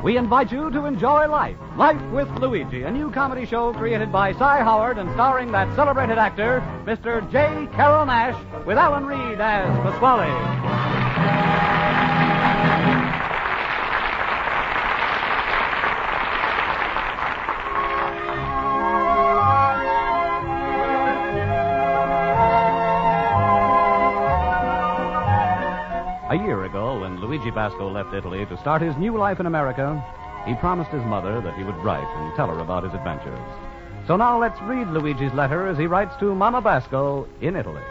We invite you to enjoy Life. Life with Luigi, a new comedy show created by Cy Howard and starring that celebrated actor, Mr. J. Carroll Nash, with Alan Reed as Pasquale. A year ago, when Luigi Basco left Italy to start his new life in America, he promised his mother that he would write and tell her about his adventures. So now let's read Luigi's letter as he writes to Mama Basco in Italy.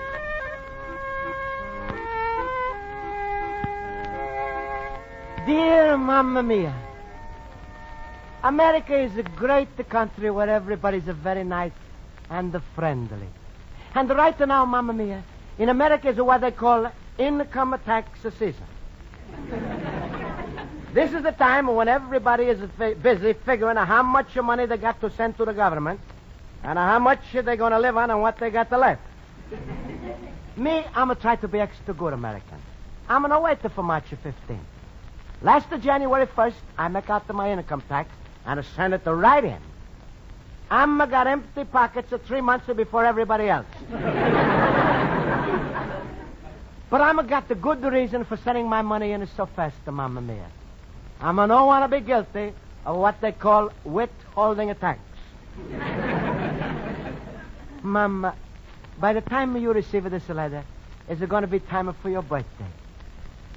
Dear Mamma Mia, America is a great country where everybody's very nice and friendly. And right now, Mamma Mia, in America is what they call income tax season. This is the time when everybody is busy figuring out how much money they got to send to the government and how much they're going to live on and what they got to left. Me, I'm going to try to be extra good American. I'm going to wait for March 15th. Last January 1st, I make out my income tax and I send it right in. I'm got empty pockets 3 months before everybody else. But I'm got the good reason for sending my money in so fast, Mamma Mia. I'm no want to be guilty of what they call withholding a tax. Mama, by the time you receive this letter, is it going to be time for your birthday?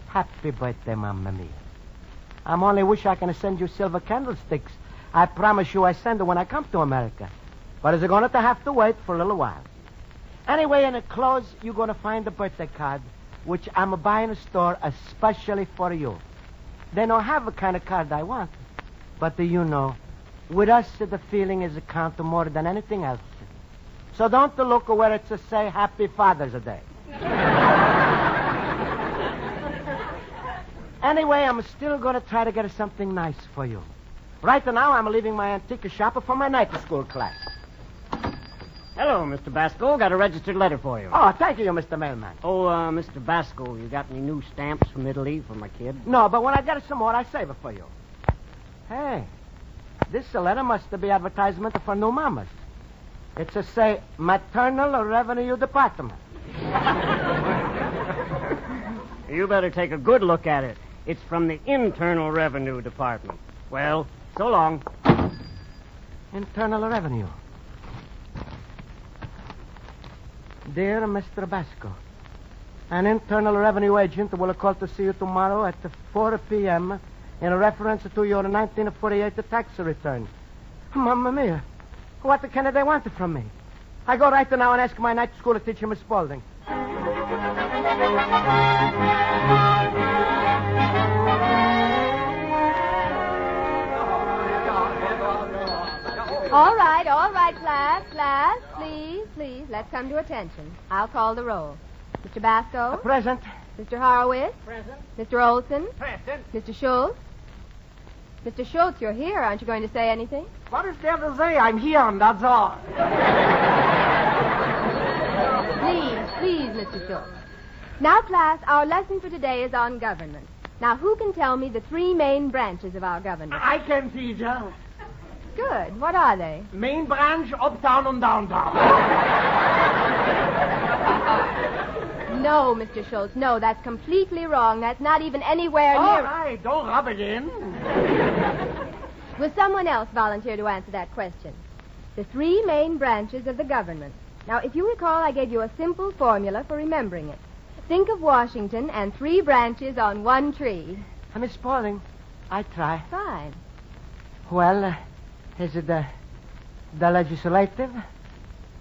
Happy birthday, Mamma Mia. I'm only wish I can send you silver candlesticks. I promise you I send them when I come to America. But is it going to have to wait for a little while? Anyway, in the close, you're going to find a birthday card which I'm buying a store especially for you. They don't have the kind of card I want. But you know, with us, the feeling is count more than anything else. So don't look where it's say Happy Father's Day. Anyway, I'm still going to try to get something nice for you. Right now, I'm leaving my antique shop for my night school class. Hello, Mr. Basco. Got a registered letter for you. Oh, thank you, Mr. Mailman. Oh, Mr. Basco, you got any new stamps from Italy for my kid? No, but when I get some more, I save it for you. Hey, this letter must be advertisement for new mamas. It's say Maternal Revenue Department. You better take a good look at it. It's from the Internal Revenue Department. Well, so long. Internal Revenue. Dear Mr. Basco, an Internal Revenue agent will call to see you tomorrow at 4 p.m. in reference to your 1948 tax return. Mamma mia, what can they want from me? I go right now and ask my night school teacher, Miss Spaulding. All right, class, please, let's come to attention. I'll call the roll. Mr. Basco? Present. Mr. Horowitz? Present. Mr. Olson? Present. Mr. Schultz? Mr. Schultz, you're here. Aren't you going to say anything? What is there to say? I'm here, and that's all. Please, Mr. Schultz. Now, class, our lesson for today is on government. Now, who can tell me the 3 main branches of our government? I can, teacher. Good. What are they? Main branch, uptown and downtown. No, Mr. Schultz, no, that's completely wrong. That's not even anywhere near... All right, don't rub it in. Will someone else volunteer to answer that question? The 3 main branches of the government. Now, if you recall, I gave you a simple formula for remembering it. Think of Washington and 3 branches on 1 tree. Miss Spaulding, I try. Fine. Well, is it the legislative,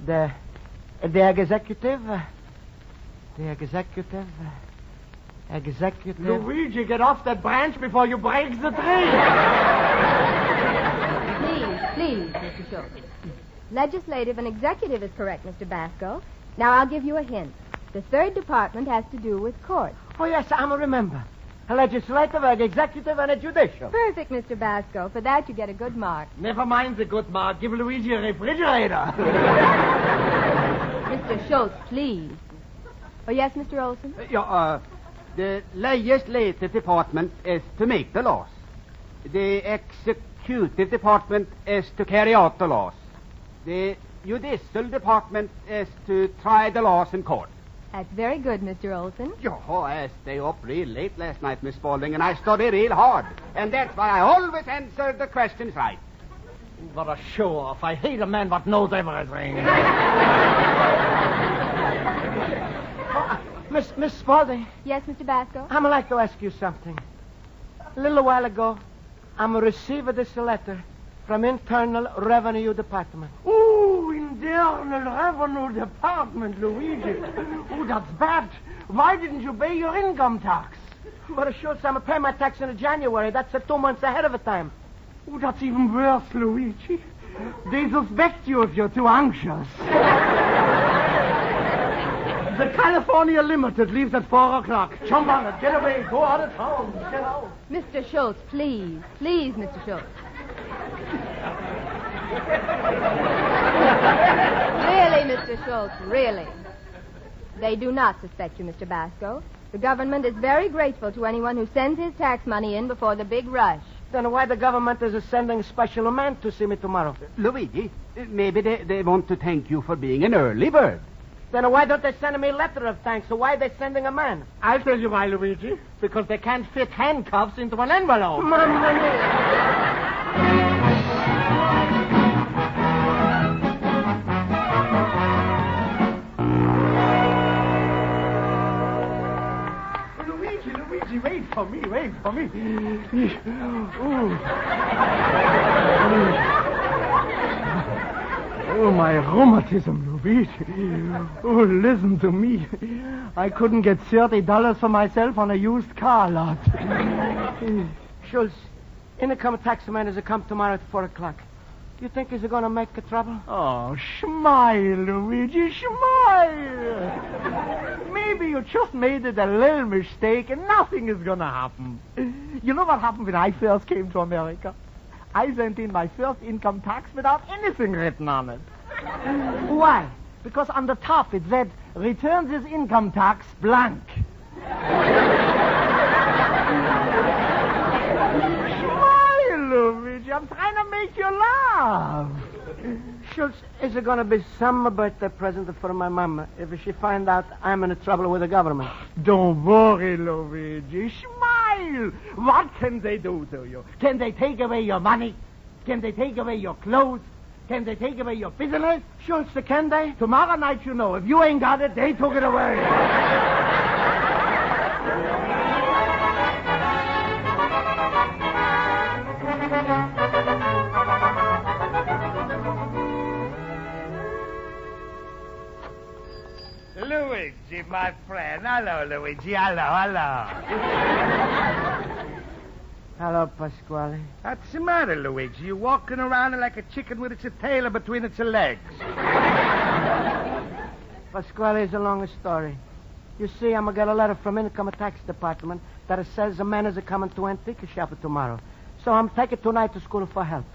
the executive, executive... Luigi, get off that branch before you break the tree. Please, Mr. Schultz. Legislative and executive is correct, Mr. Basco. Now, I'll give you a hint. The 3rd department has to do with courts. Oh, yes, I'm a remember. A legislative, an executive, and a judicial. Perfect, Mr. Basco. For that, you get a good mark. Never mind the good mark. Give Luigi a refrigerator. Mr. Schultz, please. Oh, yes, Mr. Olson? The legislative department is to make the laws. The executive department is to carry out the laws. The judicial department is to try the laws in court. That's very good, Mr. Olson. I stayed up real late last night, Miss Spaulding, and I studied real hard. And that's why I always answer the questions right. What a show-off. I hate a man that knows everything. Miss Spaulding. Yes, Mr. Basco? I'd like to ask you something. A little while ago, I'm received this letter from Internal Revenue Department. Oh, Internal Revenue Department, Luigi. Oh, that's bad. Why didn't you pay your income tax? But sure, I'm paying my tax in January. That's 2 months ahead of the time. Oh, that's even worse, Luigi. They suspect you if you're too anxious. The California Limited leaves at 4 o'clock. Jump on it. Get away. Go out of town. Get out. Mr. Schultz, please. Please, Mr. Schultz. Really, Mr. Schultz, really. They do not suspect you, Mr. Basco. The government is very grateful to anyone who sends his tax money in before the big rush. Then why the government is sending a special man to see me tomorrow? Luigi, maybe they want to thank you for being an early bird. Then why don't they send me a letter of thanks? So why are they sending a man? I'll tell you why, Luigi. Because they can't fit handcuffs into an envelope. Mamma mia. Luigi, wait for me. Oh, my rheumatism, Luigi. Oh, listen to me. I couldn't get $30 for myself on a used car lot. Schultz, income tax man is to come tomorrow at 4 o'clock. Do you think he's going to make a trouble? Oh, smile, Luigi, smile. Maybe you just made it a little mistake and nothing is going to happen. You know what happened when I first came to America? I sent in my first income tax without anything written on it. Why? Because on the top it said, returns his income tax blank. Smile, Luigi. I'm trying to make you laugh. Schultz, is it going to be some birthday present for my mama if she finds out I'm in trouble with the government? Don't worry, Luigi. Smile. What can they do to you? Can they take away your money? Can they take away your clothes? Can they take away your business? Schultz, can they? Tomorrow night, you know. If you ain't got it, they took it away. Luigi, my friend. Hello, Luigi. Hello. Hello, Pasquale. What's the matter, Luigi? You walking around like a chicken with its tail between its legs. Pasquale, is a long story. You see, I'm going to get a letter from Income Tax Department that it says a man is coming to antique shop tomorrow. So I'm taking tonight to school for help.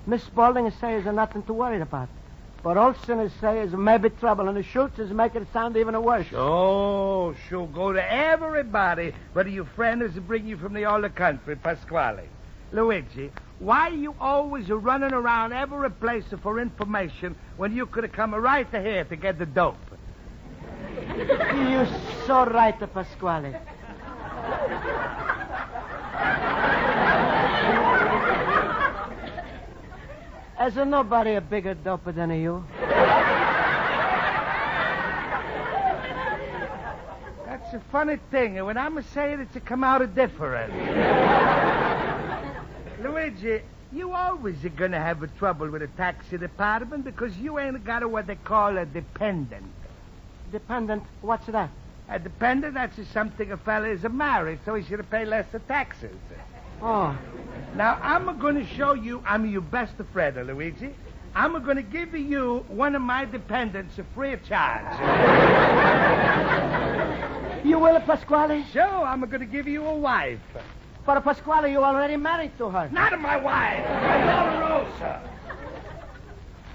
Miss Spaulding says there's nothing to worry about. But Olson is saying there's maybe trouble, and the Schultz is making it sound even worse. Oh, she'll go to everybody, whether your friend is to bring you from the other country, Pasquale. Luigi, why are you always running around every place for information when you could have come right here to get the dope? You're so right, Pasquale. Is there nobody a bigger doper than you? That's a funny thing. When I'm saying it's come out different. Luigi, you always are going to have trouble with the taxi department because you ain't got what they call a dependent. Dependent? What's that? A dependent, that's just something a fella is married, so he should pay less of taxes. Oh. Now, I'm going to show you I'm your best friend, Luigi. I'm going to give you one of my dependents free of charge. You will, Pasquale? Sure, I'm going to give you a wife. But, Pasquale, you're already married to her. Not my wife. My daughter Rosa.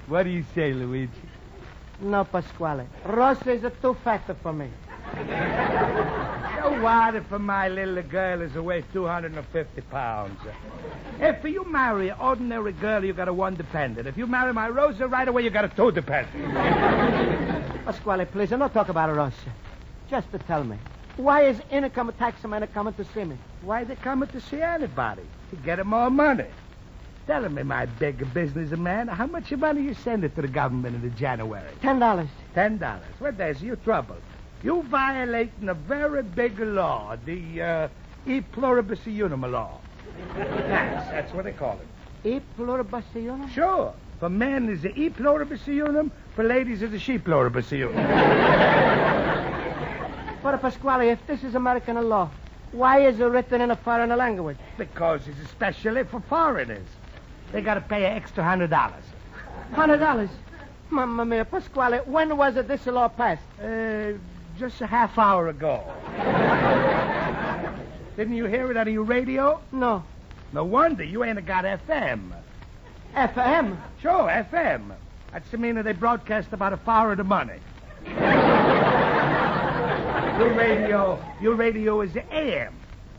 What do you say, Luigi? No, Pasquale. Rosa is too fat for me. So Pasquale, for my little girl is weighs 250 pounds. If you marry an ordinary girl, you got a one dependent. If you marry my Rosa, right away you got a two dependent. Pasquale, please, don't talk about Rosa. Just to tell me, why is income tax man coming to see me? Why they coming to see anybody? To get 'em more money. Tell me, my big businessman, how much money you send it to the government in January? $10. $10. Well, there's your trouble. You violating a very big law, the e pluribus unum law. That's what they call it. E pluribus unum? Sure. For men is the e pluribus unum, for ladies is the she pluribus unum. But Pasquale, if this is American law, why is it written in a foreign language? Because it's especially for foreigners. They got to pay an extra $100. $100? Mamma mia, Pasquale, when was it this law passed? Just a half hour ago. Didn't you hear it on your radio? No. No wonder you ain't got FM. FM? Sure, FM. That's the meaning they broadcast about a hour of the money. Your radio is the AM.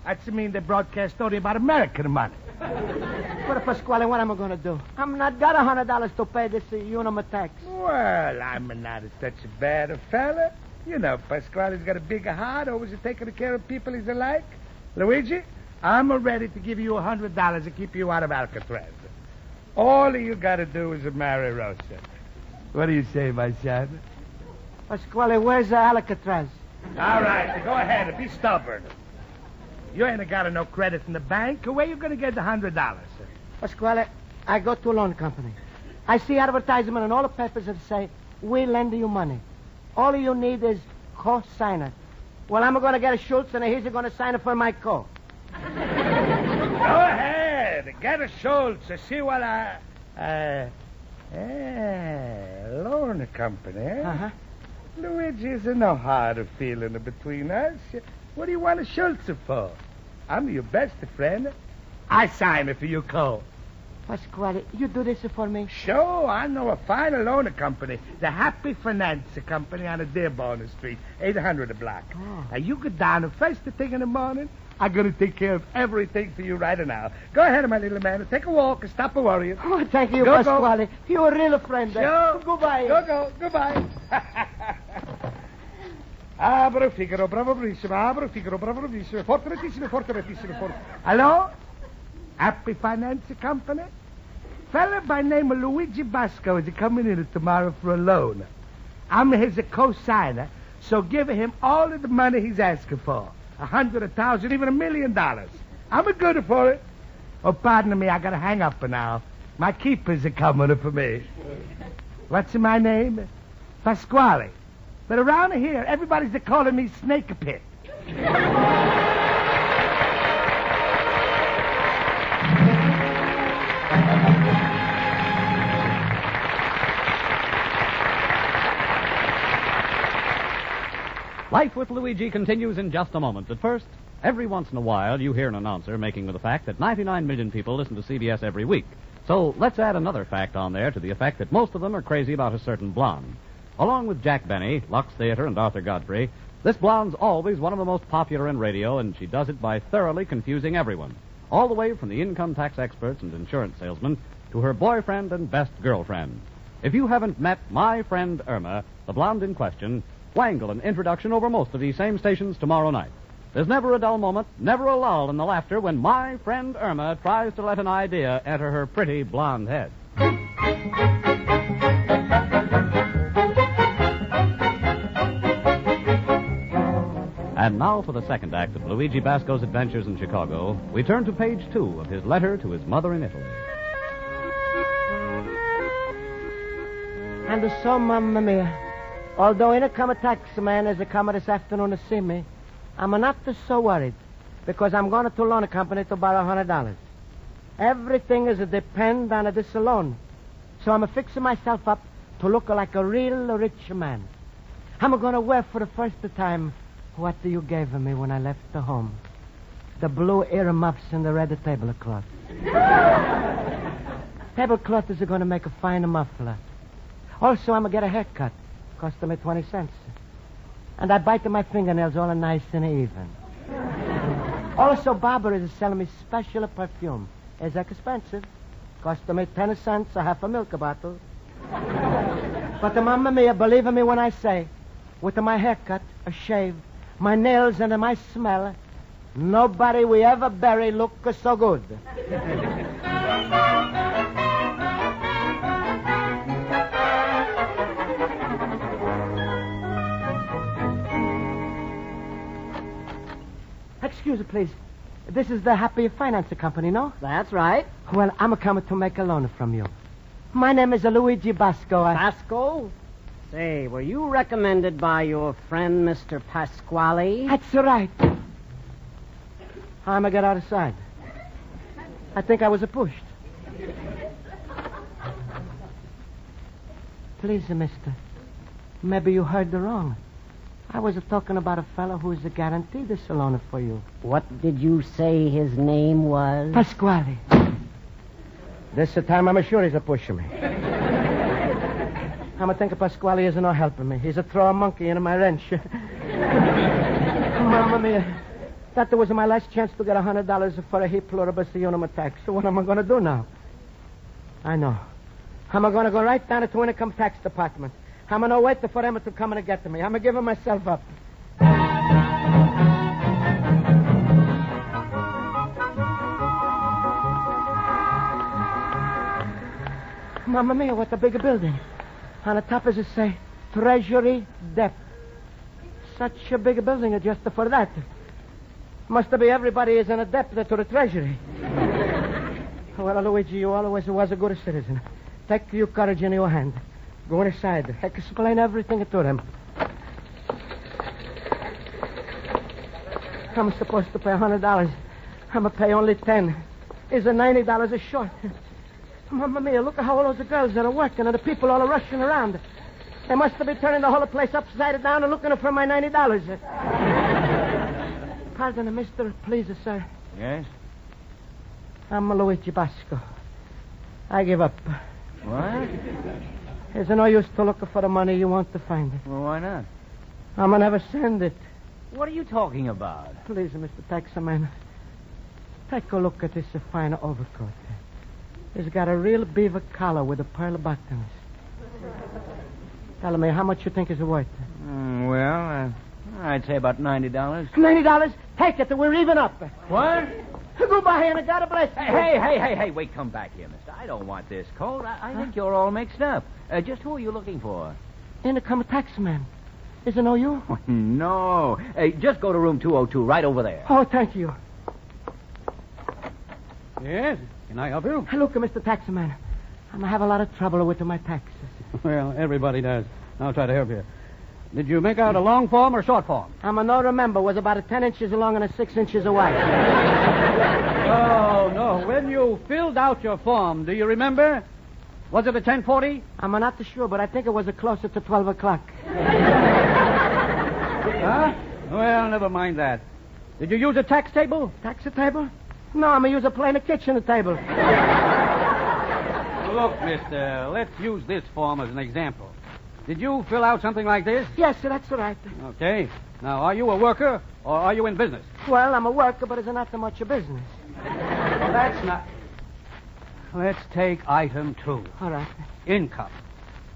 That's the mean they broadcast only about American money. But Pasquale, what am I going to do? I'm not got $100 to pay this unum tax. Well, I'm not such a bad a fella. You know, Pasquale's got a big heart, always taking care of people he's alike. Luigi, I'm ready to give you $100 to keep you out of Alcatraz. All you got to do is marry Rosa. What do you say, my son? Pasquale, where's the Alcatraz? All right, go ahead and be stubborn. You ain't got no credit in the bank. Where you going to get the $100? Pasquale, I go to a loan company. I see advertisement in all the papers that say, we lend you money. All you need is co-signer. Well, I'm going to get a Schultz, and he's going to sign it for my co. Go ahead. Get a Schultz. See what loan company, eh? Uh-huh. Luigi, is no hard feeling between us. What do you want a Schultz for? I'm your best friend. I sign it for you, co. Pasquale, you do this for me? Sure, I know a fine loan company, the Happy Finance Company on a Dearborn Street, 800 a block. Oh. Now, you go down the first thing in the morning. I'm going to take care of everything for you right now. Go ahead, my little man. Take a walk and stop worrying. Oh, thank you, Go, Pasquale. You're a real friend. Sure. Goodbye. Go. Goodbye. Abro Figaro, bravo bravissimo. Abro Figaro, bravo bravissimo. Fortunatissimo. Hello? Happy Finance Company? Fella by name of Luigi Basco is coming in tomorrow for a loan. I'm his co-signer, so give him all of the money he's asking for. 100, 1,000, even $1 million. I'm good for it. Oh, pardon me, I gotta hang up now. My keepers are coming for me. What's my name? Pasquale. But around here, everybody's calling me Snake Pit. Life with Luigi continues in just a moment. But first, every once in a while, you hear an announcer making the fact that 99 million people listen to CBS every week. So let's add another fact on there to the effect that most of them are crazy about a certain blonde. Along with Jack Benny, Lux Theater, and Arthur Godfrey, this blonde's always one of the most popular in radio, and she does it by thoroughly confusing everyone. All the way from the income tax experts and insurance salesmen to her boyfriend and best girlfriend. If you haven't met my friend Irma, the blonde in question, wangle an introduction over most of these same stations tomorrow night. There's never a dull moment, never a lull in the laughter when my friend Irma tries to let an idea enter her pretty blonde head. And now for the second act of Luigi Basco's adventures in Chicago, we turn to page 2 of his letter to his mother in Italy. And so, mamma mia, although in a come tax man is a come this afternoon to see me, I'm not so worried because I'm going to loan a company to borrow $100. Everything is a depend on this loan. So I'm fixing myself up to look like a real rich man. I'm going to wear for the first time what you gave me when I left the home. The blue earmuffs and the red tablecloth. Tablecloth is going to make a fine muffler. Also, I'm going to get a haircut. Cost me 20 cents. And I bite my fingernails all nice and even. Also, Barbara is selling me special perfume. It's expensive. Cost me 10 cents a half a milk bottle. But Mamma Mia, believe me when I say, with my haircut, a shave, my nails, and my smell, nobody we ever bury look so good. Excuse me, please. This is the Happy Finance Company, no? That's right. Well, I'm coming to make a loan from you. My name is Luigi Basco. Basco? Say, were you recommended by your friend, Mr. Pasquale? That's right. How am I get outside? I think I was pushed. Please, mister. Maybe you heard wrong. I was talking about a fellow who is guaranteed this loan for you. What did you say his name was? Pasquale. This time I'm sure he's pushing me. I'm thinking Pasquale isn't no helping me. He's throw a monkey into my wrench. Mamma mia. That was my last chance to get $100 for a heap pluribus unum tax. So what am I going to do now? I know. I'm going to go right down to income tax department. I'm going to wait for them to come and get to me. I'm giving myself up. Mamma mia, what a big building. On the top is it say, Treasury Depth. Such a big building just for that. Must be everybody is in a debt to the Treasury. Well, Luigi, you always was a good citizen. Take your courage in your hand. Go inside. Explain everything to them. I'm supposed to pay $100. I'm going to pay only 10. Is $90 short? Mamma mia, look at how all those girls that are working and the people all are rushing around. They must have been turning the whole place upside down and looking for my $90. Pardon, mister, please, sir. Yes? I'm Luigi Basco. I give up. What? There's no use to look for the money you want to find it. Well, why not? I'm going to never send it. What are you talking about? Please, Mr. Taxman, take a look at this fine overcoat. It's got a real beaver collar with a pearl buttons. Tell me, how much you think is worth? Well, I'd say about $90. $90? Take it, we're even up. What? Goodbye, and God bless you. Hey, wait, come back here, mister. I don't want this coat. I think you're all mixed up. Just who are you looking for? In the come taxman. Is it no you? Oh, no. Hey, just go to room 202, right over there. Oh, thank you. Yes? Can I help you? Look, Mr. Taxman. I'm going to have a lot of trouble with my taxes. Well, everybody does. I'll try to help you. Did you make out a long form or short form? I'm a no remember. Was about 10 inches long and 6 inches wide. Oh, no. When you filled out your form, do you remember? Was it a 1040? I'm not sure, but I think it was closer to 12 o'clock. Huh? Well, never mind that. Did you use a tax table? Tax table? No, I'm going to use a plain kitchen table. Look, mister, let's use this form as an example. Did you fill out something like this? Yes, sir, that's right. Okay. Now, are you a worker or are you in business? Well, I'm a worker, but it's not so much a business. Well, that's not... Let's take item 2. All right. Income.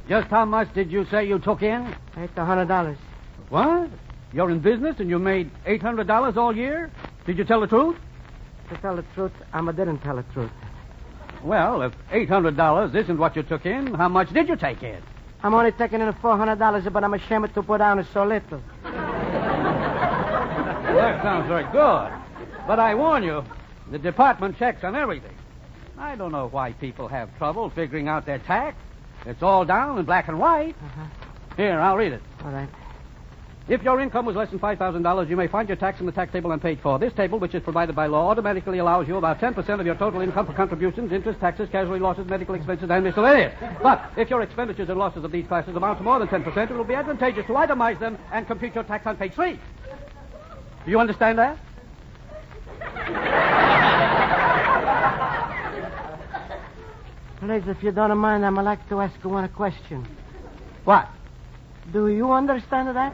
Just how much did you say you took in? $800. What? You're in business and you made $800 all year? Did you tell the truth? To tell the truth, I didn't tell the truth. Well, if $800 isn't what you took in, how much did you take in? I'm only taking in $400, but I'm ashamed to put down so little. Well, that sounds very good. But I warn you, the department checks on everything. I don't know why people have trouble figuring out their tax. It's all down in black and white. Uh-huh. Here, I'll read it. All right. If your income was less than $5,000, you may find your tax in the tax table on page 4. This table, which is provided by law, automatically allows you about 10% of your total income for contributions, interest, taxes, casualty losses, medical expenses, and miscellaneous. But if your expenditures and losses of these classes amount to more than 10%, it will be advantageous to itemize them and compute your tax on page 3. Do you understand that? Please, if you don't mind, I'd like to ask you one question. What? Do you understand that?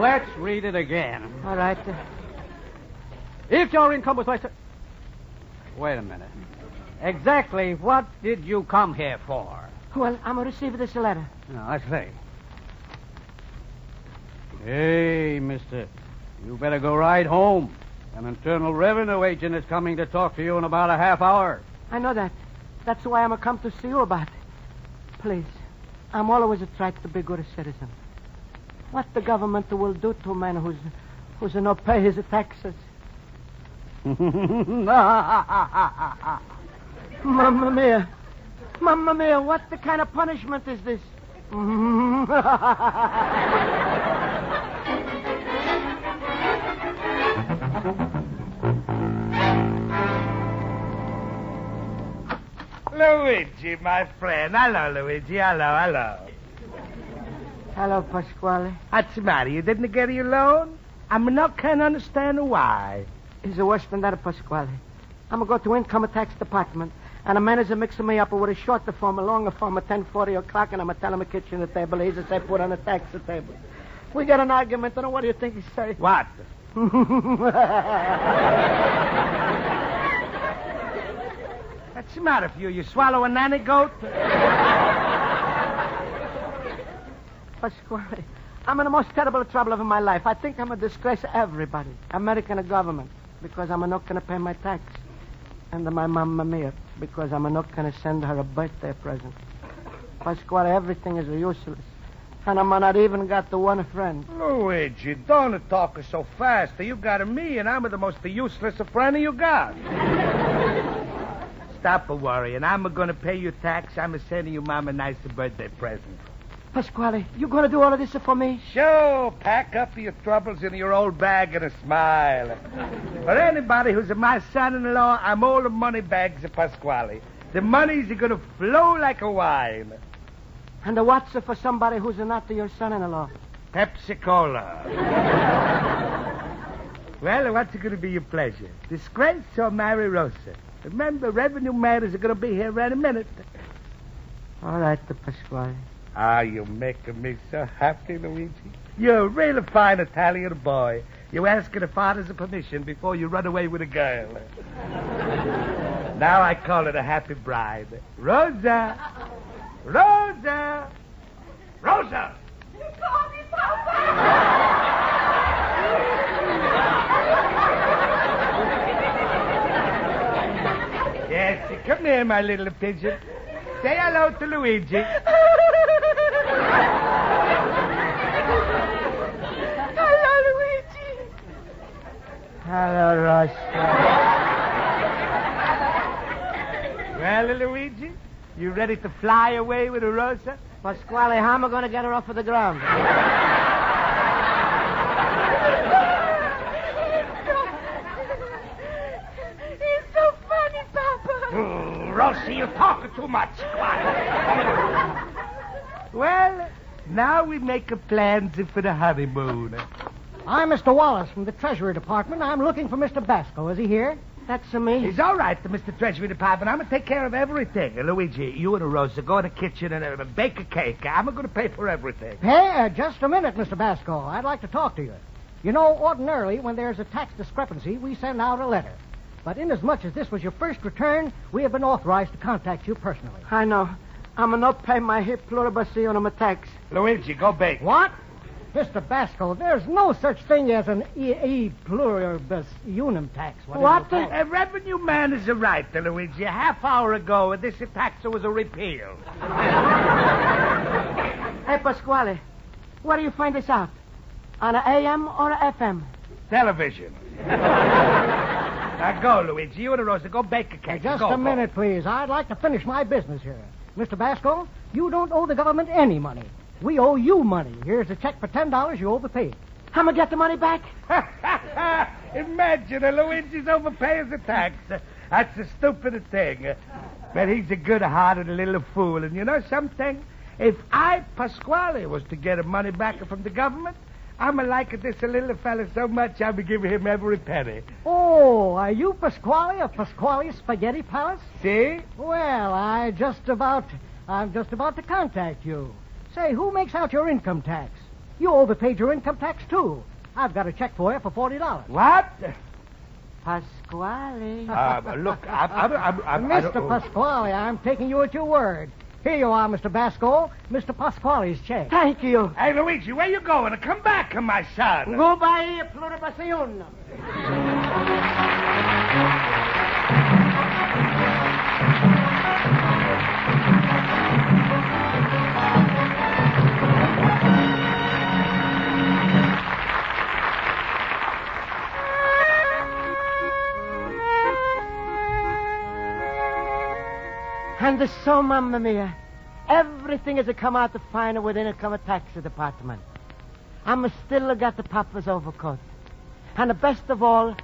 Let's read it again. All right. If your income was less than... Wait a minute. Exactly what did you come here for? Well, I'm going to receive this letter. Now, let's see. Hey, mister. You better go right home. An Internal Revenue agent is coming to talk to you in about a half hour. I know that. That's why I'm come to see you about it. Please, I'm always tried to be good citizen. What the government will do to a man who's not pay his taxes? Mamma mia. Mamma mia, what the kind of punishment is this? Luigi, my friend. Hello, Luigi. Hello. Hello, Pasquale. What's the matter? You didn't get your loan? I'm not can't understand why. It's worse than that, Pasquale. I'm going to go to income tax department, and a manager mixing me up with a shorter form, a longer form, at 10:40 o'clock, and I'm telling him to kitchen the table. He's a say put on the tax table. We got an argument, and what do you think he say? What? What's the matter with you? You swallow a nanny goat? Pasquale, I'm in the most terrible trouble of my life. I think I'm a disgrace to everybody, American government, because I'm not going to pay my tax. And my mamma mia, because I'm not going to send her a birthday present. Pasquale, everything is useless. And I'm not even got the one friend. Luigi, don't talk so fast. You got me, and I'm the most useless friend you got. Stop worrying. I'm going to pay you tax. I'm sending you Mom a nice birthday present. Pasquale, you going to do all of this for me? Sure. Pack up your troubles in your old bag and smile. For anybody who's my son-in-law, I'm all the money bags of Pasquale. The money's going to flow like a wine. And what's for somebody who's not your son-in-law? Pepsi-Cola. Well, what's going to be your pleasure? Disgrace or marry Rosa? Remember, revenue matters are going to be here any minute. All right, Pasquale. Ah, you're making me so happy, Luigi. You're a really fine Italian boy. You ask your father's permission before you run away with a girl. Now I call it a happy bride. Rosa! Rosa! Rosa! You call me Papa! Yes, come here, my little pigeon. Say hello to Luigi. Hello, Luigi. Hello, Rosa. Well, Luigi, you ready to fly away with a Rosa? Pasquale, how am I going to get her off of the ground? He's so funny, Papa. Rosa, you're talking too much. Well, now we make plans for the honeymoon. I'm Mr. Wallace from the Treasury Department. I'm looking for Mr. Basco. Is he here? That's me. It's all right, Mr. Treasury Department. I'm going to take care of everything. Luigi, you and Rosa go in the kitchen and bake a cake. I'm going to pay for everything. Hey, just a minute, Mr. Basco. I'd like to talk to you. You know, ordinarily, when there's a tax discrepancy, we send out a letter. But inasmuch as this was your first return, we have been authorized to contact you personally. I know. I'm not pay my hip pluribus on my tax. Luigi, go bake. What? Mr. Basco, there's no such thing as an e pluribus unum tax. What? A revenue man is right, Luigi. A half hour ago, this tax was repealed. Hey, Pasquale, where do you find this out? On an AM or an FM? Television. Now go, Luigi. You and Rosa, go bake a cake. Just go, a minute, please. I'd like to finish my business here. Mr. Basco, you don't owe the government any money. We owe you money. Here's a check for $10 you overpaid. I'm going to get the money back? Imagine Luigi's overpaying the tax. That's the stupidest thing. But he's a good-hearted little fool. And you know something? If I, Pasquale, was to get money back from the government, I'm like this little fella so much I'll be giving him every penny. Oh, are you Pasquale of Pasquale's Spaghetti Palace? See? Well, I'm just about to contact you. Say, who makes out your income tax? You overpaid your income tax, too. I've got a check for you for $40. What? Pasquale. Look, I Mr. don't- Pasquale, I'm taking you at your word. Here you are, Mr. Basco. Mr. Pasquale's check. Thank you. Hey, Luigi, where you going? Come back, my son. Goodbye, pluribacion. And so, Mamma Mia, everything has come out to fine within a taxi department. I'm still got the papa's overcoat. And the best of all,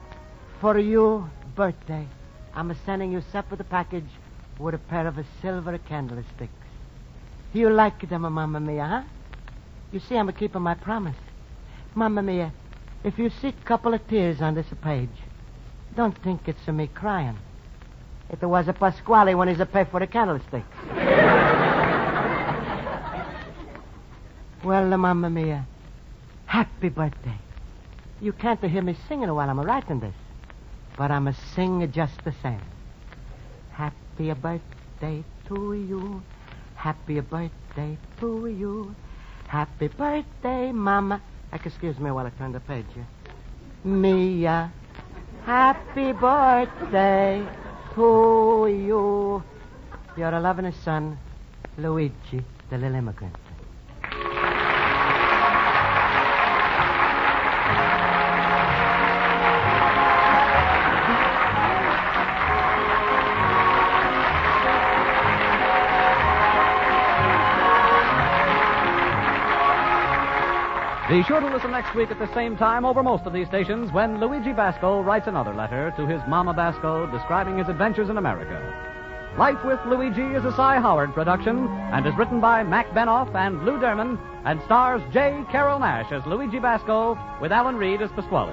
for you birthday, I'm sending you separate package with a pair of silver candlesticks. You like them, Mamma Mia, huh? You see, I'm keeping my promise. Mamma Mia, if you see a couple of tears on this page, don't think it's me crying. It was a Pasquale when he's a pay for the candlesticks. Well, Mamma Mia, happy birthday. You can't hear me singing while I'm writing this, but I'm sing just the same. Happy birthday to you. Happy birthday to you. Happy birthday, Mama. Excuse me while I turn the page here. Mia, happy birthday to you. Your loving son, Luigi, the little immigrant. Be sure to listen next week at the same time over most of these stations when Luigi Basco writes another letter to his Mama Basco describing his adventures in America. Life with Luigi is a Cy Howard production and is written by Mac Benoff and Lou Derman and stars J. Carroll Nash as Luigi Basco with Alan Reed as Pasquale.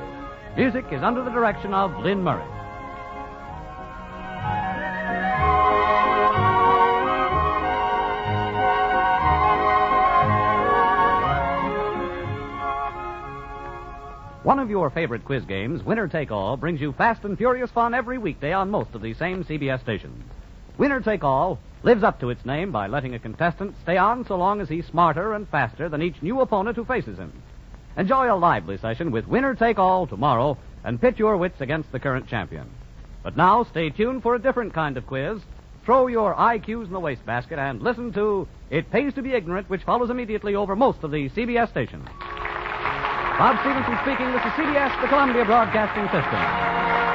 Music is under the direction of Lynn Murray. One of your favorite quiz games, Winner Take All, brings you fast and furious fun every weekday on most of these same CBS stations. Winner Take All lives up to its name by letting a contestant stay on so long as he's smarter and faster than each new opponent who faces him. Enjoy a lively session with Winner Take All tomorrow and pit your wits against the current champion. But now, stay tuned for a different kind of quiz. Throw your IQs in the wastebasket and listen to It Pays to Be Ignorant, which follows immediately over most of the CBS stations. Bob Stevenson speaking. This is CBS, the Columbia Broadcasting System.